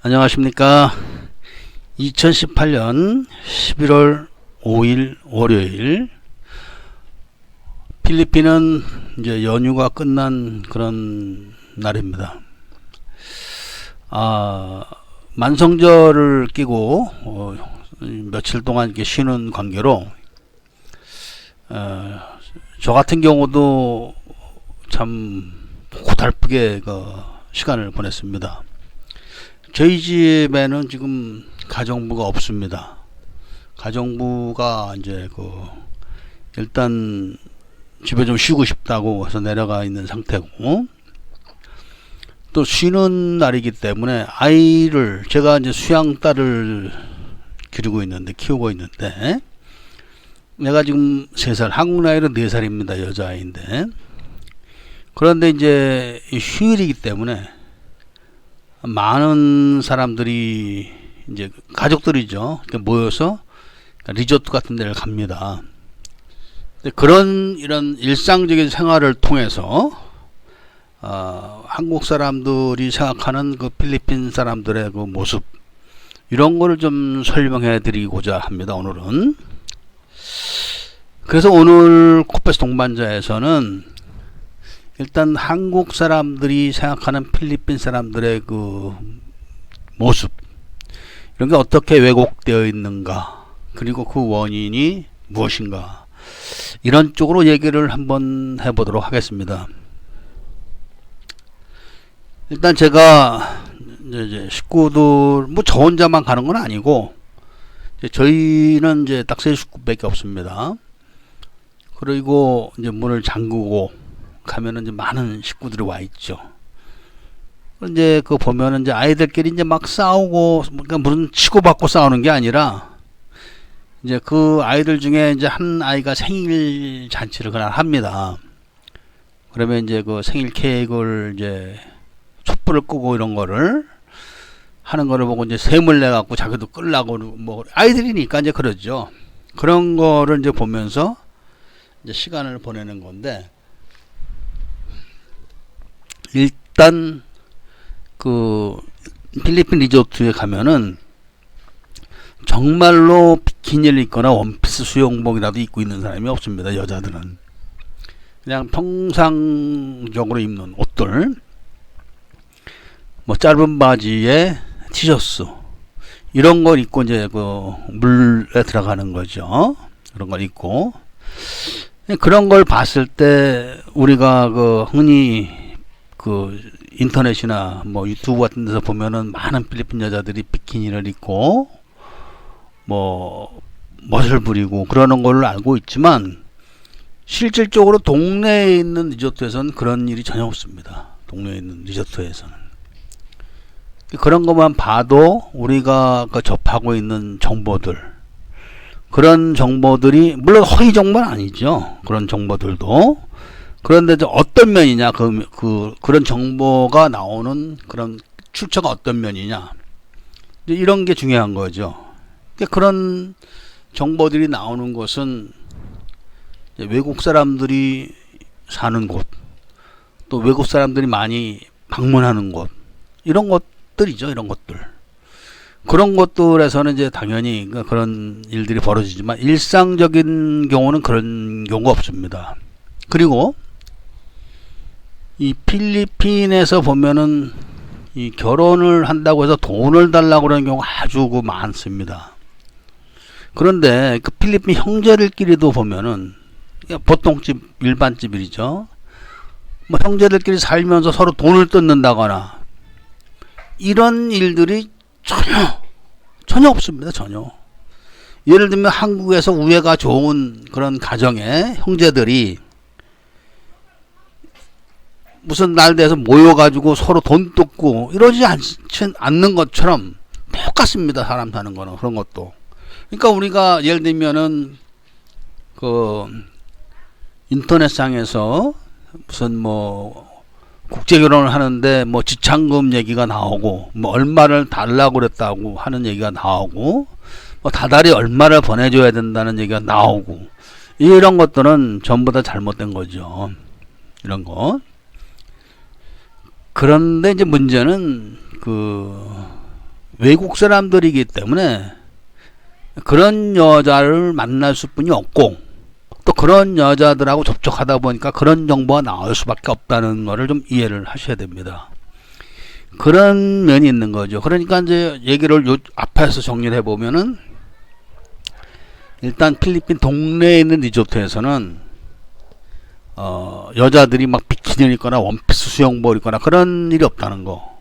안녕하십니까. 2018년 11월 5일 월요일, 필리핀은 이제 연휴가 끝난 그런 날입니다. 만성절을 끼고 며칠 동안 이렇게 쉬는 관계로 저 같은 경우도 참 고달프게 시간을 보냈습니다. 저희 집에는 지금 가정부가 없습니다. 가정부가 이제 일단 집에 좀 쉬고 싶다고 해서 내려가 있는 상태고, 또 쉬는 날이기 때문에 아이를, 제가 이제 수양딸을 키우고 있는데, 내가 지금 3살, 한국 나이로 4살입니다. 여자아이인데. 그런데 이제 휴일이기 때문에 많은 사람들이, 이제 가족들이죠, 모여서 리조트 같은 데를 갑니다. 이런 일상적인 생활을 통해서 한국 사람들이 생각하는 필리핀 사람들의 모습, 이런 거를 좀 설명해 드리고자 합니다, 오늘은. 그래서 오늘 코페스 동반자에서는 일단 한국 사람들이 생각하는 필리핀 사람들의 모습, 이런 게 어떻게 왜곡되어 있는가, 그리고 그 원인이 무엇인가, 이런 쪽으로 얘기를 한번 해보도록 하겠습니다. 일단 제가 이제 식구들, 저 혼자만 가는 건 아니고, 저희는 이제 딱 3식구밖에 없습니다. 그리고 이제 문을 잠그고 가면은 이제 많은 식구들이 와 있죠. 이제 보면은 이제 아이들끼리 이제 막 싸우고, 그러니까 무슨 치고받고 싸우는 게 아니라, 이제 아이들 중에 이제 한 아이가 생일 잔치를 그날 합니다. 그러면 이제 생일 케이크를 이제 촛불을 끄고 이런 거를 하는 거를 보고 이제 샘을 내 갖고 자기도 끌라고, 아이들이니까 이제 그러죠. 그런 거를 이제 보면서 이제 시간을 보내는 건데, 일단 필리핀 리조트에 가면은 정말로 비키니를 입거나 원피스 수영복이라도 입고 있는 사람이 없습니다. 여자들은 그냥 평상적으로 입는 옷들, 짧은 바지에 티셔츠, 이런 걸 입고 이제 물에 들어가는 거죠. 그런 걸 입고, 그런 걸 봤을 때 우리가 흔히 인터넷이나 유튜브 같은 데서 보면은 많은 필리핀 여자들이 비키니를 입고 멋을 부리고 그러는 걸로 알고 있지만, 실질적으로 동네에 있는 리조트에서는 그런 일이 전혀 없습니다. 동네에 있는 리조트에서는 그런 것만 봐도 우리가 접하고 있는 정보들, 그런 정보들이 물론 허위 정보는 아니죠. 그런 정보들도. 그런데 어떤 면이냐, 그런 정보가 나오는 그런 출처가 어떤 면이냐, 이런 게 중요한 거죠. 그런 정보들이 나오는 곳은 외국 사람들이 사는 곳, 또 외국 사람들이 많이 방문하는 곳, 이런 것들이죠. 이런 것들. 그런 것들에서는 이제 당연히 그런 일들이 벌어지지만, 일상적인 경우는 그런 경우가 없습니다. 그리고 이 필리핀에서 보면은 이 결혼을 한다고 해서 돈을 달라고 그러는 경우가 아주 많습니다. 그런데 필리핀 형제들끼리도 보면은, 보통 일반 집이죠. 형제들끼리 살면서 서로 돈을 뜯는다거나 이런 일들이 전혀 없습니다. 전혀. 예를 들면 한국에서 우애가 좋은 그런 가정의 형제들이 무슨 날 돼서 모여가지고 서로 돈 뜯고 이러지 않는 것처럼 똑같습니다. 사람 사는 거는. 그런 것도. 그러니까 우리가 예를 들면은 인터넷상에서 무슨 국제 결혼을 하는데 지참금 얘기가 나오고, 얼마를 달라고 그랬다고 하는 얘기가 나오고, 다달이 얼마를 보내줘야 된다는 얘기가 나오고, 이런 것들은 전부 다 잘못된 거죠. 이런 거. 그런데 이제 문제는 외국 사람들이기 때문에 그런 여자를 만날 수뿐이 없고, 또 그런 여자들하고 접촉하다 보니까 그런 정보가 나올 수밖에 없다는 거를 좀 이해를 하셔야 됩니다. 그런 면이 있는 거죠. 그러니까 이제 얘기를 요 앞에서 정리를 해보면은, 일단 필리핀 동네에 있는 리조트에서는 여자들이 막 비키니를 입거나 원피스 수영복을 입거나 그런 일이 없다는 거.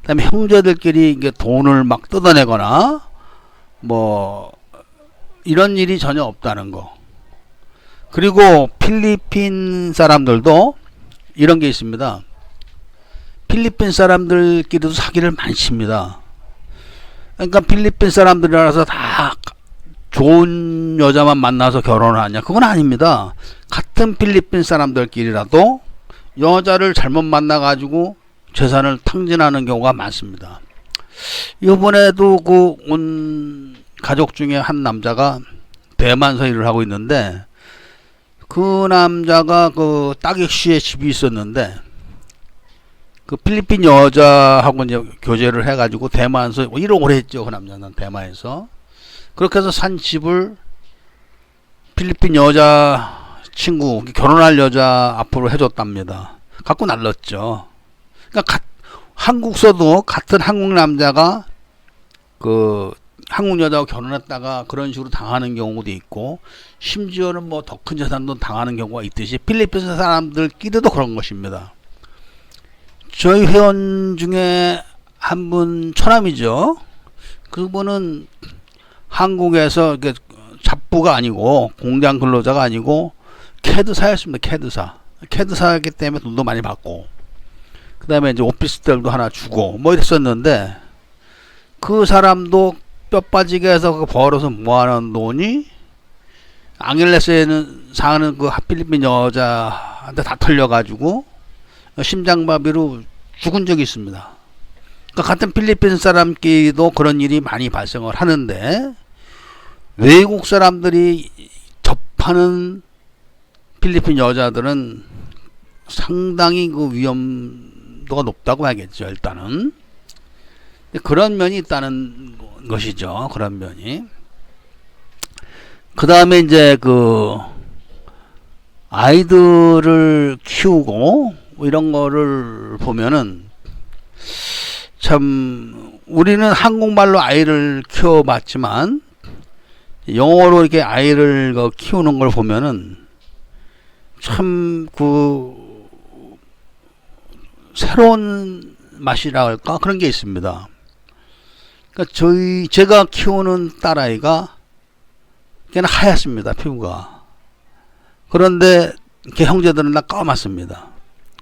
그다음에 형제들끼리 이게 돈을 막 뜯어내거나 뭐 이런 일이 전혀 없다는 거. 그리고 필리핀 사람들도 이런 게 있습니다. 필리핀 사람들끼리도 사기를 많이 칩니다. 그러니까 필리핀 사람들이라서 다 좋은 여자만 만나서 결혼을 하냐? 그건 아닙니다. 같은 필리핀 사람들끼리라도 여자를 잘못 만나가지고 재산을 탕진하는 경우가 많습니다. 이번에도 그 온 가족 중에 한 남자가 대만서 일을 하고 있는데, 그 남자가 그 따객시에 집이 있었는데, 그 필리핀 여자하고 이제 교제를 해가지고 대만에서 일을 오래 했죠. 그 남자는 대만에서. 그렇게 해서 산 집을 필리핀 여자 친구, 결혼할 여자 앞으로 해줬답니다. 갖고 날랐죠. 그러니까 한국서도 같은 한국 남자가 그 한국 여자하고 결혼했다가 그런 식으로 당하는 경우도 있고, 심지어는 뭐 더 큰 재산도 당하는 경우가 있듯이 필리핀 사람들끼리도 그런 것입니다. 저희 회원 중에 한 분 처남이죠. 그분은 한국에서 이렇게 잡부가 아니고 공장 근로자가 아니고 캐드사였습니다. 캐드사였기 때문에 돈도 많이 받고, 그 다음에 이제 오피스텔도 하나 주고 뭐 이랬었는데, 그 사람도 뼈 빠지게 해서 벌어서 모아놓은 돈이 앙헬레스에는 사는 그 필리핀 여자한테 다 털려가지고 심장마비로 죽은 적이 있습니다. 그러니까 같은 필리핀 사람끼리도 그런 일이 많이 발생을 하는데, 외국 사람들이 접하는 필리핀 여자들은 상당히 그 위험도가 높다고 하겠죠. 일단은 그런 면이 있다는 것이죠. 그런 면이. 그 다음에 이제 그 아이들을 키우고 이런 거를 보면은, 참 우리는 한국말로 아이를 키워봤지만 영어로 이렇게 아이를 키우는 걸 보면은 참 그 새로운 맛이라 할까 그런 게 있습니다. 그러니까 제가 키우는 딸아이가 걔는 하얗습니다, 피부가. 그런데 걔 형제들은 다 까맣습니다.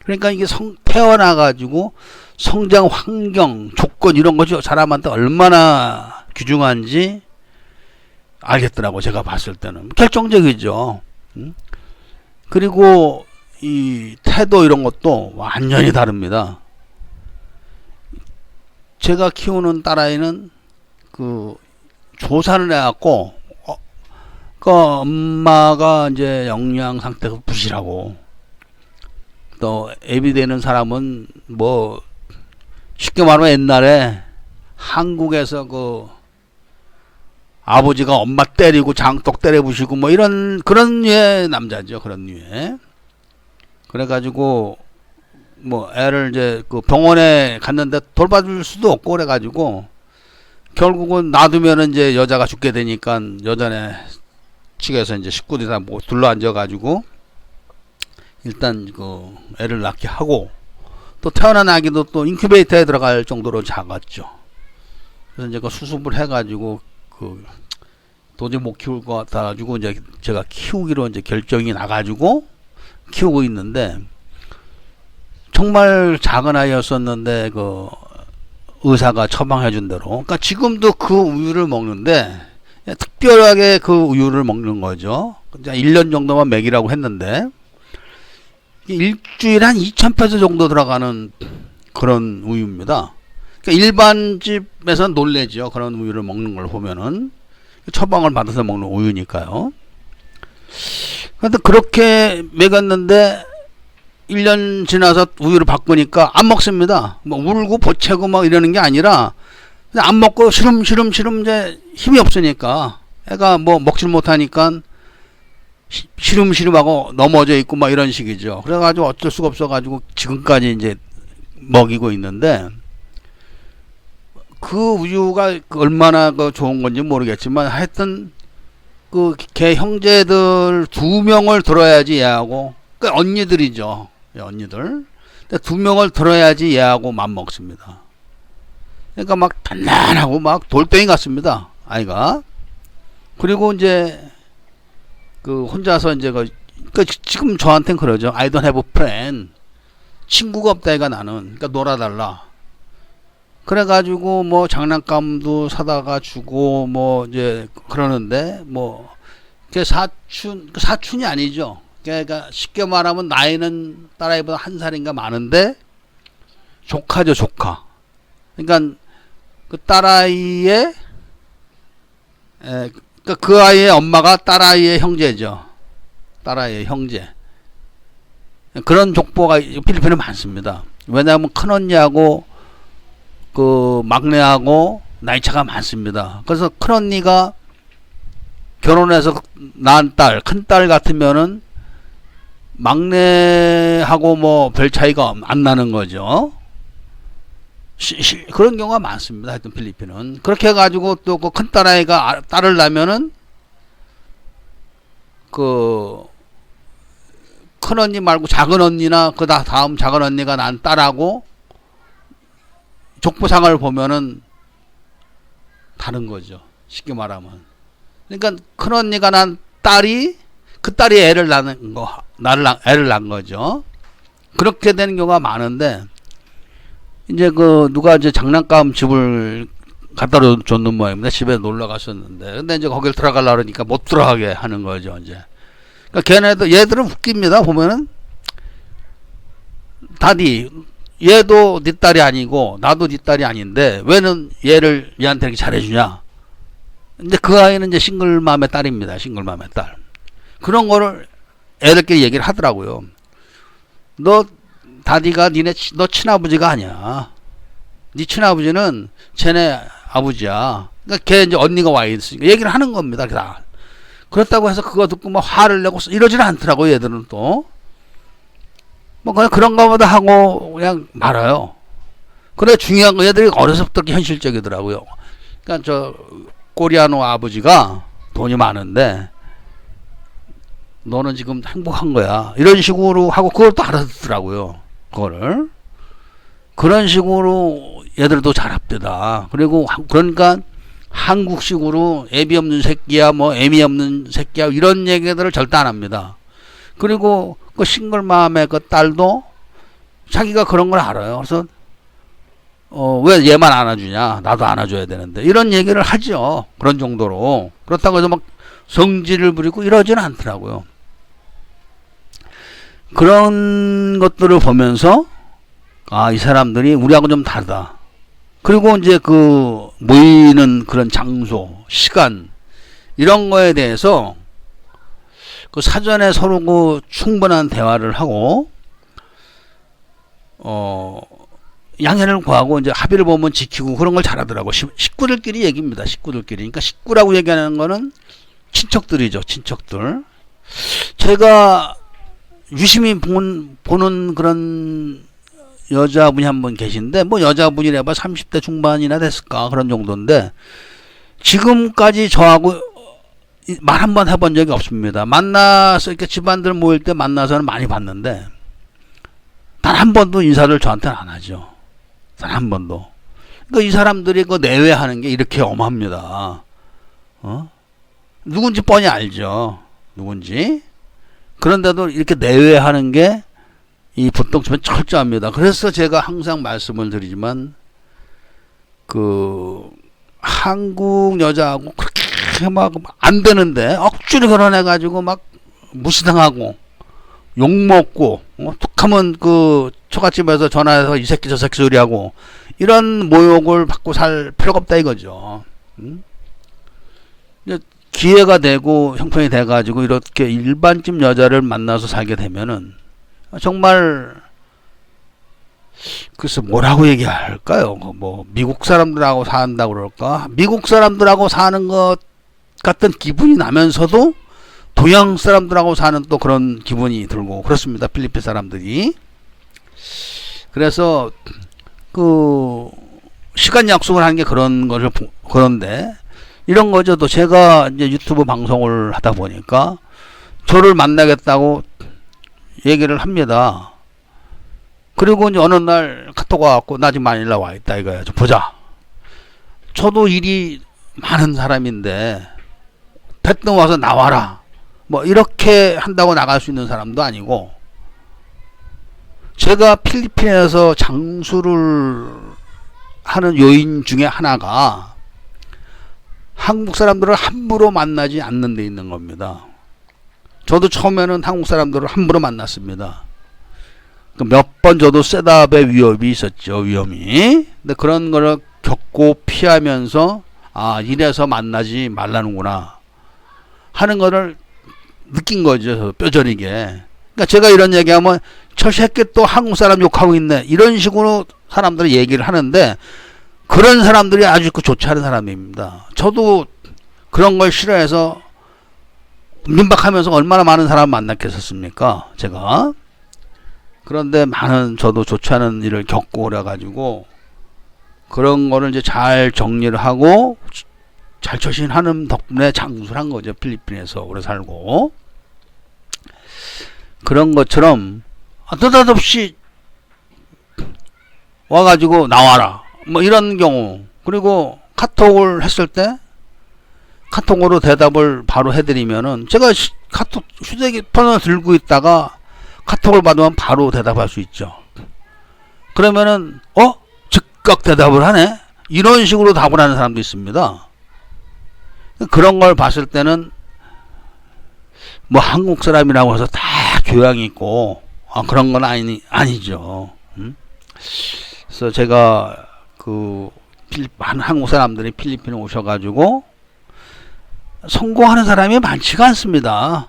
그러니까 이게 태어나가지고 성장 환경, 조건 이런 거죠. 사람한테 얼마나 귀중한지 알겠더라고, 제가 봤을 때는. 결정적이죠. 그리고 이 태도 이런 것도 완전히 다릅니다. 제가 키우는 딸아이는 그 조사를 해갖고, 그 엄마가 이제 영양 상태가 부실하고, 또 애비 되는 사람은 뭐 쉽게 말하면 옛날에 한국에서 그 아버지가 엄마 때리고 장독 때려 부시고 뭐 이런 그런 류의 남자죠. 그런 류의. 그래가지고 뭐 애를 이제 그 병원에 갔는데 돌봐줄 수도 없고 그래가지고 결국은 놔두면은 이제 여자가 죽게 되니까 여자네 측에서 이제 식구들이 다 뭐 둘러앉아가지고 일단 그 애를 낳게 하고, 또 태어난 아기도 또 인큐베이터에 들어갈 정도로 작았죠. 그래서 이제 그 수습을 해가지고 그 도저히 못 키울 것 같아가지고 이제 제가 키우기로 이제 결정이 나가지고 키우고 있는데, 정말 작은 아이였었는데 그 의사가 처방해준 대로, 그러니까 지금도 그 우유를 먹는데 특별하게 그 우유를 먹는 거죠. 1년 정도만 먹이라고 했는데 일주일에 한 2,000페소 정도 들어가는 그런 우유입니다. 그러니까 일반 집에서는 놀래죠. 그런 우유를 먹는 걸 보면은. 처방을 받아서 먹는 우유니까요. 그런데 그렇게 먹였는데 1년 지나서 우유를 바꾸니까 안 먹습니다. 뭐 울고 보채고 막 이러는 게 아니라 근데 안 먹고 시름시름 이제 힘이 없으니까 애가 뭐 먹질 못하니까 시름시름하고 넘어져 있고 막 이런 식이죠. 그래가지고 어쩔 수가 없어가지고 지금까지 이제 먹이고 있는데, 그 우유가 얼마나 그 좋은 건지 모르겠지만 하여튼 그 걔 형제들 2명을 들어야지 얘하고, 그 언니들이죠. 언니들. 근데 2명을 들어야지 얘하고 맘먹습니다. 그러니까 막 단단하고 막 돌덩이 같습니다, 아이가. 그리고 이제 그 혼자서 이제 그 지금 저한테는 그러죠. I don't have a friend. 친구가 없다 얘가 나는. 그러니까 놀아달라. 그래가지고 뭐 장난감도 사다가 주고 뭐 이제 그러는데, 뭐 걔 사춘이 아니죠. 그러니까 쉽게 말하면 나이는 딸아이보다 1살인가 많은데 조카죠, 조카. 그러니까 그 딸아이의 그러니까 그 아이의 엄마가 딸아이의 형제죠. 딸아이의 형제. 그런 족보가 필리핀에 많습니다. 왜냐하면 큰언니하고 그 막내하고 나이차가 많습니다. 그래서 큰언니가 결혼해서 낳은 딸, 큰딸 같으면은 막내하고 뭐 별 차이가 안 나는 거죠. 그런 경우가 많습니다. 하여튼 필리핀은. 그렇게 해가지고 또 그 큰딸아이가 딸을 낳으면은 그 큰언니 말고 작은언니나 그 다음 작은언니가 난 딸하고 족보상을 보면은 다른 거죠. 쉽게 말하면. 그러니까 큰언니가 난 딸이 그 딸이 애를 낳는 거, 애를 낳은 거죠. 그렇게 되는 경우가 많은데, 이제 그 누가 이제 장난감 집을 갖다 줬는 모양입니다. 집에 놀러 갔었는데, 근데 이제 거길 들어가려고 그러니까 못 들어가게 하는 거죠, 이제. 그러니까 얘들은 웃깁니다. 보면은 다디, 얘도 네 딸이 아니고 나도 네 딸이 아닌데 왜는 얘한테 이렇게 잘해주냐. 근데 그 아이는 이제 싱글맘의 딸입니다. 싱글맘의 딸. 그런 거를 애들끼리 얘기를 하더라고요. 너 다디가 너 친아버지가 아니야. 네 친아버지는 쟤네 아버지야. 그러니까 걔 이제 언니가 와 있으니까 얘기를 하는 겁니다. 다. 그렇다고 해서 그거 듣고 막 화를 내고 이러지는 않더라고요. 얘들은 또. 뭐 그냥 그런가 보다 하고 그냥 말아요. 그래 중요한 거 얘들이 어려서부터 현실적이더라고요. 그러니까 저 꼬리아노 아버지가 돈이 많은데 너는 지금 행복한 거야. 이런 식으로 하고 그걸 또 알아듣더라고요. 그거를. 그런 식으로 얘들도 잘 합니다. 그리고 그러니까 한국식으로 애비 없는 새끼야 뭐 애미 없는 새끼야 이런 얘기들을 절대 안 합니다. 그리고 그 싱글맘의 그 딸도 자기가 그런 걸 알아요. 그래서 왜 얘만 안아주냐, 나도 안아줘야 되는데 이런 얘기를 하죠. 그런 정도로. 그렇다고 해서 막 성질을 부리고 이러지는 않더라고요. 그런 것들을 보면서 아, 이 사람들이 우리하고 좀 다르다. 그리고 이제 그 모이는 그런 장소, 시간 이런 거에 대해서 그 사전에 서로 그 충분한 대화를 하고 양해를 구하고 이제 합의를 보면 지키고 그런 걸 잘하더라고. 식구들끼리 얘기입니다. 식구들끼리. 그러니까 식구라고 얘기하는 거는 친척들이죠. 친척들. 제가 유심히 보는 그런 여자분이 한 분 계신데 뭐 여자분이래봐 30대 중반이나 됐을까 그런 정도인데 지금까지 저하고 말 한 번 해본 적이 없습니다. 만나서 이렇게 집안들 모일 때 만나서는 많이 봤는데 단 한 번도 인사를 저한테는 안 하죠. 단 한 번도. 그러니까 이 사람들이 그 내외하는 게 이렇게 엄합니다. 누군지 뻔히 알죠. 누군지. 그런데도 이렇게 내외하는 게 이 보통집은 철저합니다. 그래서 제가 항상 말씀을 드리지만 그 한국 여자하고 그렇게 막 안 되는데 억지로 결혼해가지고 막 무시당하고 욕먹고 툭하면 그 초가집에서 전화해서 이 새끼 저 새끼 소리하고 이런 모욕을 받고 살 필요가 없다 이거죠. 이제 기회가 되고 형편이 돼가지고 이렇게 일반집 여자를 만나서 살게 되면은 정말 그래서 뭐라고 얘기할까요? 뭐 미국 사람들하고 산다고 그럴까? 미국 사람들하고 사는 것 같은 기분이 나면서도 동양 사람들하고 사는 또 그런 기분이 들고 그렇습니다. 필리핀 사람들이. 그래서 그 시간 약속을 하는 게 그런 거를 그런데 이런 거죠. 또 제가 이제 유튜브 방송을 하다 보니까 저를 만나겠다고 얘기를 합니다. 그리고 이제 어느 날 카톡 와갖고 나 지금 마닐라 와 있다 이거야. 좀 보자. 저도 일이 많은 사람인데 대뜸 와서 나와라. 뭐 이렇게 한다고 나갈 수 있는 사람도 아니고 제가 필리핀에서 장수를 하는 요인 중에 하나가 한국 사람들을 함부로 만나지 않는 데 있는 겁니다. 저도 처음에는 한국 사람들을 함부로 만났습니다. 몇 번 저도 셋업의 위험이 있었죠. 위험이. 근데 그런 거를 겪고 피하면서 아 이래서 만나지 말라는구나 하는 거를 느낀 거죠. 뼈저리게. 그러니까 제가 이런 얘기하면 저 새끼 또 한국 사람 욕하고 있네 이런 식으로 사람들이 얘기를 하는데 그런 사람들이 아주 좋지 않은 사람입니다. 저도 그런 걸 싫어해서 민박하면서 얼마나 많은 사람 만났겠었습니까 제가. 그런데 많은 저도 좋지 않은 일을 겪고 그래가지고 그런 거를 이제 잘 정리를 하고 잘 처신하는 덕분에 장수를 한 거죠. 필리핀에서 오래 살고. 그런 것처럼 느닷없이 와가지고 나와라 뭐 이런 경우. 그리고 카톡을 했을 때 카톡으로 대답을 바로 해드리면은 제가 카톡 휴대폰을 들고 있다가 카톡을 받으면 바로 대답할 수 있죠. 그러면은 즉각 대답을 하네 이런 식으로 답을 하는 사람도 있습니다. 그런 걸 봤을 때는 뭐 한국 사람이라고 해서 다 교양이 있고 그런 건 아니죠. 그래서 제가 그 한국 사람들이 필리핀에 오셔가지고 성공하는 사람이 많지가 않습니다.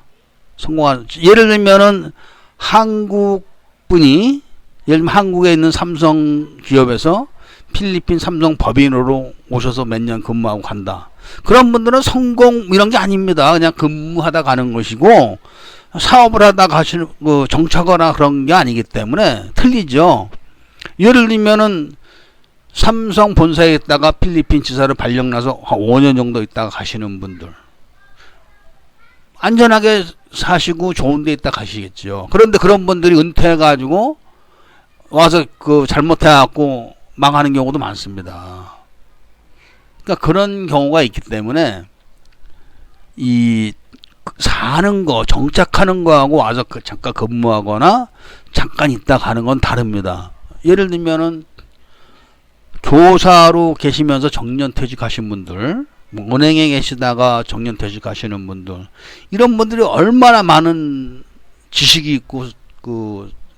예를 들면은 한국 분이 예를 들면 한국에 있는 삼성 기업에서 필리핀 삼성 법인으로 오셔서 몇 년 근무하고 간다. 그런 분들은 성공 이런 게 아닙니다. 그냥 근무하다 가는 것이고 사업을 하다 가시는 정착하거나 그런 게 아니기 때문에 틀리죠. 예를 들면은 삼성 본사에 있다가 필리핀 지사를 발령나서 한 5년 정도 있다가 가시는 분들 안전하게 사시고 좋은 데 있다 가시겠죠. 그런데 그런 분들이 은퇴해가지고 와서 잘못해갖고 망하는 경우도 많습니다. 그러니까 그런 경우가 있기 때문에 이 사는 거 정착하는 거하고 와서 잠깐 근무하거나 잠깐 있다 가는 건 다릅니다. 예를 들면은 교사로 계시면서 정년퇴직하신 분들, 은행에 계시다가 정년퇴직하시는 분들, 이런 분들이 얼마나 많은 지식이 있고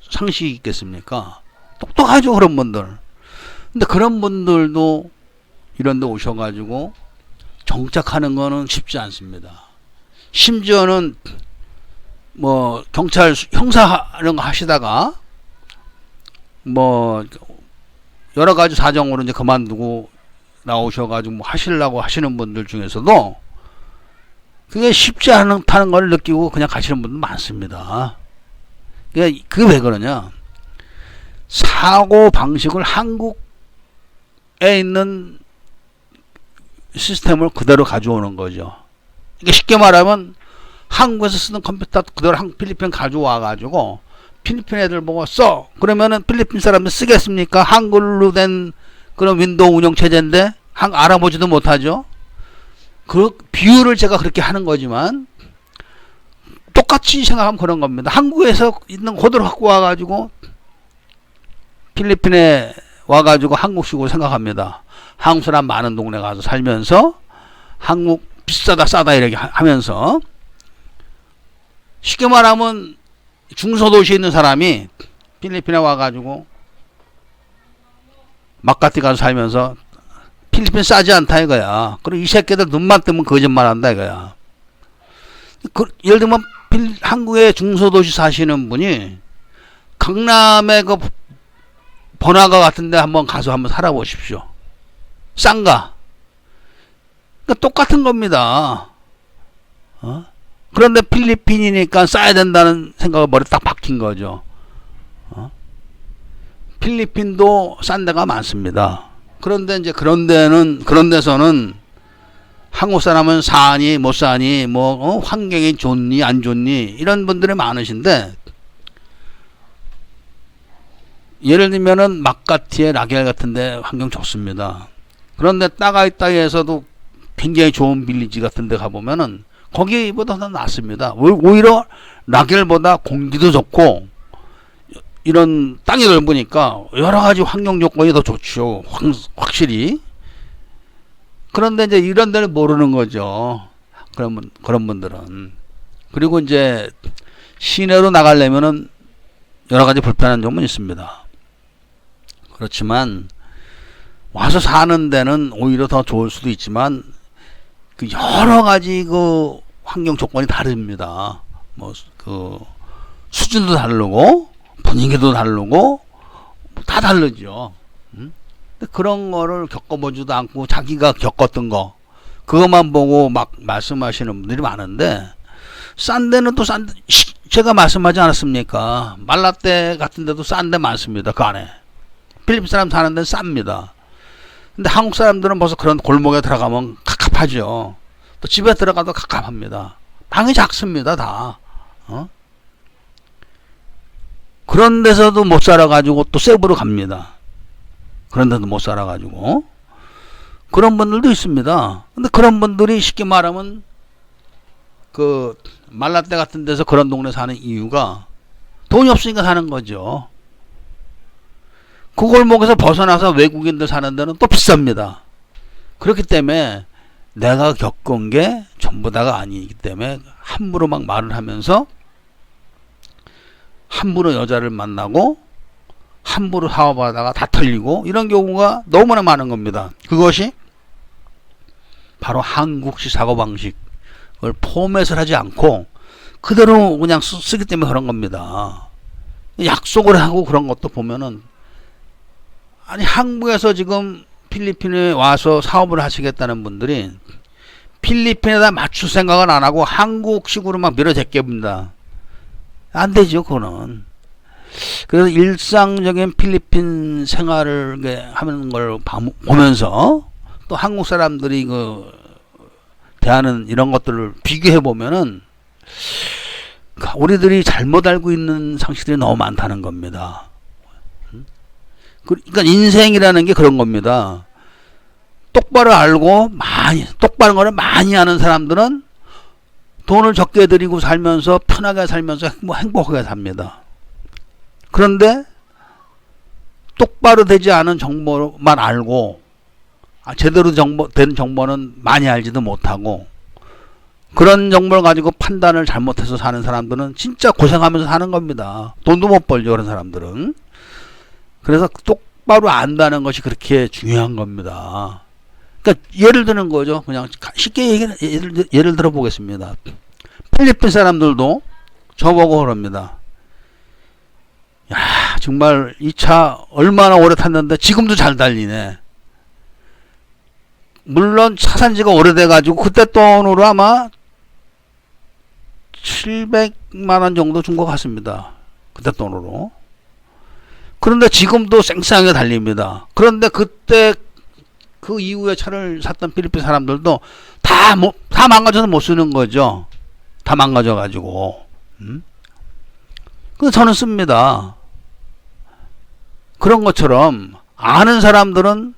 상식이 있겠습니까? 똑똑하죠 그런 분들. 근데 그런 분들도 이런 데 오셔가지고 정착하는 거는 쉽지 않습니다. 심지어는 뭐 경찰 형사 이런 거 하시다가 뭐 여러 가지 사정으로 이제 그만두고 나오셔가지고 뭐 하시려고 하시는 분들 중에서도 그게 쉽지 않다는 걸 느끼고 그냥 가시는 분들 많습니다. 그게 왜 그러냐? 사고 방식을 한국에 있는 시스템을 그대로 가져오는 거죠. 그러니까 쉽게 말하면 한국에서 쓰는 컴퓨터 그대로 필리핀 가져와가지고 필리핀 애들 보고 써. 그러면은 필리핀 사람들 쓰겠습니까? 한글로 된 그런 윈도우 운영 체제인데 알아보지도 못하죠. 그 비유를 제가 그렇게 하는 거지만 똑같이 생각하면 그런 겁니다. 한국에서 있는 그대로 갖고 와가지고 필리핀에 와가지고 한국식으로 생각합니다. 한국 사람 많은 동네 가서 살면서 한국 비싸다 싸다 이렇게 하면서 쉽게 말하면 중소도시에 있는 사람이 필리핀에 와가지고 막가티 가서 살면서 필리핀 싸지 않다 이거야. 그리고 이 새끼들 눈만 뜨면 거짓말 한다 이거야. 예를 들면 한국의 중소도시 사시는 분이 강남의 번화가 같은데 한번 가서 한번 살아보십시오. 싼가? 그러니까 똑같은 겁니다. 그런데 필리핀이니까 싸야 된다는 생각을 머리에 딱 박힌 거죠. 필리핀도 싼 데가 많습니다. 그런데 이제 그런 데서는 한국 사람은 사니 못 사니 환경이 좋니 안 좋니 이런 분들이 많으신데, 예를 들면은 마카티에 라겔 같은데 환경 좋습니다. 그런데 따가이따이에서도 굉장히 좋은 빌리지 같은데 가보면은 거기보다 더 낫습니다. 오히려 라겔보다 공기도 좋고 이런 땅이 넓으니까 여러 가지 환경 조건이 더 좋죠. 확실히. 그런데 이제 이런 데를 모르는 거죠. 그런 분들은. 그리고 이제 시내로 나가려면은 여러 가지 불편한 점은 있습니다. 그렇지만 와서 사는 데는 오히려 더 좋을 수도 있지만 그 여러 가지 그 환경 조건이 다릅니다. 그 수준도 다르고 분위기도 다르고 다 다르죠. 근데 그런 거를 겪어보지도 않고 자기가 겪었던 거 그것만 보고 막 말씀하시는 분들이 많은데, 싼 데는 또 싼 데, 제가 말씀하지 않았습니까? 말라떼 같은 데도 싼 데 많습니다. 그 안에 필리핀 사람 사는 데는 쌉니다. 근데 한국 사람들은 벌써 그런 골목에 들어가면 갑갑하죠. 또 집에 들어가도 갑갑합니다. 방이 작습니다. 다. 그런 데서도 못 살아가지고 또 세부로 갑니다. 그런 데도 못 살아가지고. 그런 분들도 있습니다. 근데 그런 분들이 쉽게 말하면 그 말라떼 같은 데서 그런 동네 사는 이유가 돈이 없으니까 사는 거죠. 그 골목에서 벗어나서 외국인들 사는 데는 또 비쌉니다. 그렇기 때문에 내가 겪은 게 전부 다가 아니기 때문에 함부로 막 말을 하면서 함부로 여자를 만나고 함부로 사업하다가 다 털리고 이런 경우가 너무나 많은 겁니다. 그것이 바로 한국식 사고방식을 포맷을 하지 않고 그대로 그냥 쓰기 때문에 그런 겁니다. 약속을 하고 그런 것도 보면은, 아니 한국에서 지금 필리핀에 와서 사업을 하시겠다는 분들이 필리핀에다 맞출 생각은 안 하고 한국식으로 막 밀어제껴봅니다. 안 되죠, 그거는. 그래서 일상적인 필리핀 생활을 하는 걸 보면서 또 한국 사람들이 그 대하는 이런 것들을 비교해 보면은 우리들이 잘못 알고 있는 상식들이 너무 많다는 겁니다. 그러니까 인생이라는 게 그런 겁니다. 똑바로 알고 똑바른 거를 많이 아는 사람들은 돈을 적게 들이고 살면서 편하게 살면서 행복하게 삽니다. 그런데 똑바로 되지 않은 정보만 알고 제대로 된 정보는 많이 알지도 못하고 그런 정보를 가지고 판단을 잘못해서 사는 사람들은 진짜 고생하면서 사는 겁니다. 돈도 못 벌죠, 그런 사람들은. 그래서 똑바로 안다는 것이 그렇게 중요한 겁니다. 그러니까 예를 드는 거죠. 그냥 쉽게 예를 들어 보겠습니다. 필리핀 사람들도 저보고 그럽니다. 야, 정말 이 차 얼마나 오래 탔는데 지금도 잘 달리네. 물론 차 산지가 오래돼가지고 그때 돈으로 아마 700만원 정도 준 것 같습니다. 그때 돈으로. 그런데 지금도 쌩쌩하게 달립니다. 그런데 그때 그 이후에 차를 샀던 필리핀 사람들도 다 망가져서 못 쓰는 거죠. 다 망가져가지고. 그래서 저는 씁니다. 그런 것처럼 아는 사람들은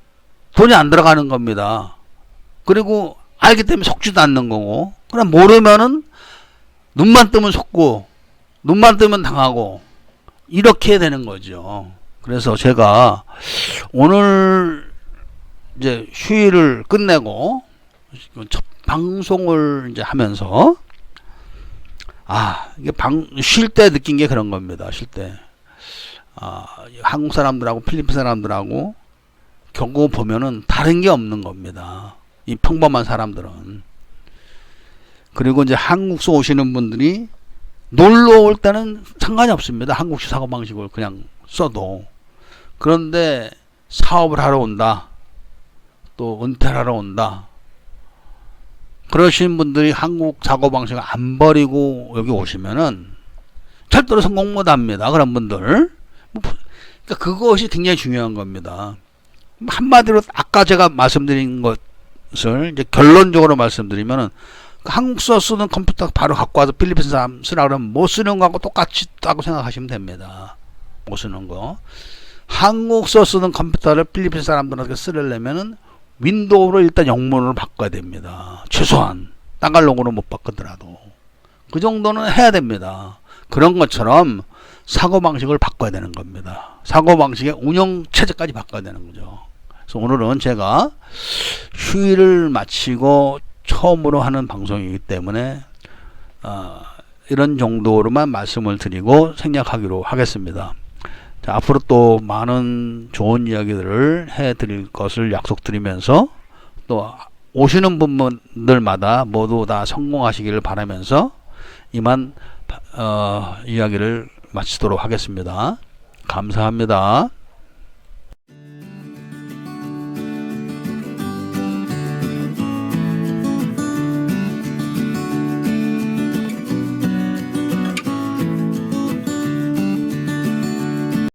돈이 안 들어가는 겁니다. 그리고 알기 때문에 속지도 않는 거고, 그럼 모르면은 눈만 뜨면 속고 눈만 뜨면 당하고 이렇게 되는 거죠. 그래서 제가 오늘 이제 휴일을 끝내고 첫 방송을 이제 하면서 이게 쉴 때 느낀 게 그런 겁니다. 쉴 때 한국 사람들하고 필리핀 사람들하고 겪어 보면은 다른 게 없는 겁니다. 이 평범한 사람들은. 그리고 이제 한국서 오시는 분들이 놀러 올 때는 상관이 없습니다. 한국식 사고방식을 그냥 써도. 그런데 사업을 하러 온다. 또 은퇴를 하러 온다. 그러신 분들이 한국 사고방식을 안 버리고 여기 오시면은 절대로 성공 못 합니다. 그런 분들. 그러니까 그것이 굉장히 중요한 겁니다. 한마디로 아까 제가 말씀드린 것을 이제 결론적으로 말씀드리면은 한국서 쓰는 컴퓨터 바로 갖고 와서 필리핀 사람 쓰라 그러면 못 쓰는 거하고 똑같이 다고 생각하시면 됩니다. 못 쓰는 거. 한국서 쓰는 컴퓨터를 필리핀 사람들한테 쓰려면은 윈도우로 일단 영문으로 바꿔야 됩니다. 최소한 땅갈롱으로 못 바꾸더라도 그 정도는 해야 됩니다. 그런 것처럼 사고방식을 바꿔야 되는 겁니다. 사고방식의 운영체제까지 바꿔야 되는 거죠. 그래서 오늘은 제가 휴일을 마치고 처음으로 하는 방송이기 때문에 이런 정도로만 말씀을 드리고 생략하기로 하겠습니다. 자, 앞으로 또 많은 좋은 이야기들을 해드릴 것을 약속드리면서 또 오시는 분들마다 모두 다 성공하시기를 바라면서 이만 이야기를 마치도록 하겠습니다. 감사합니다.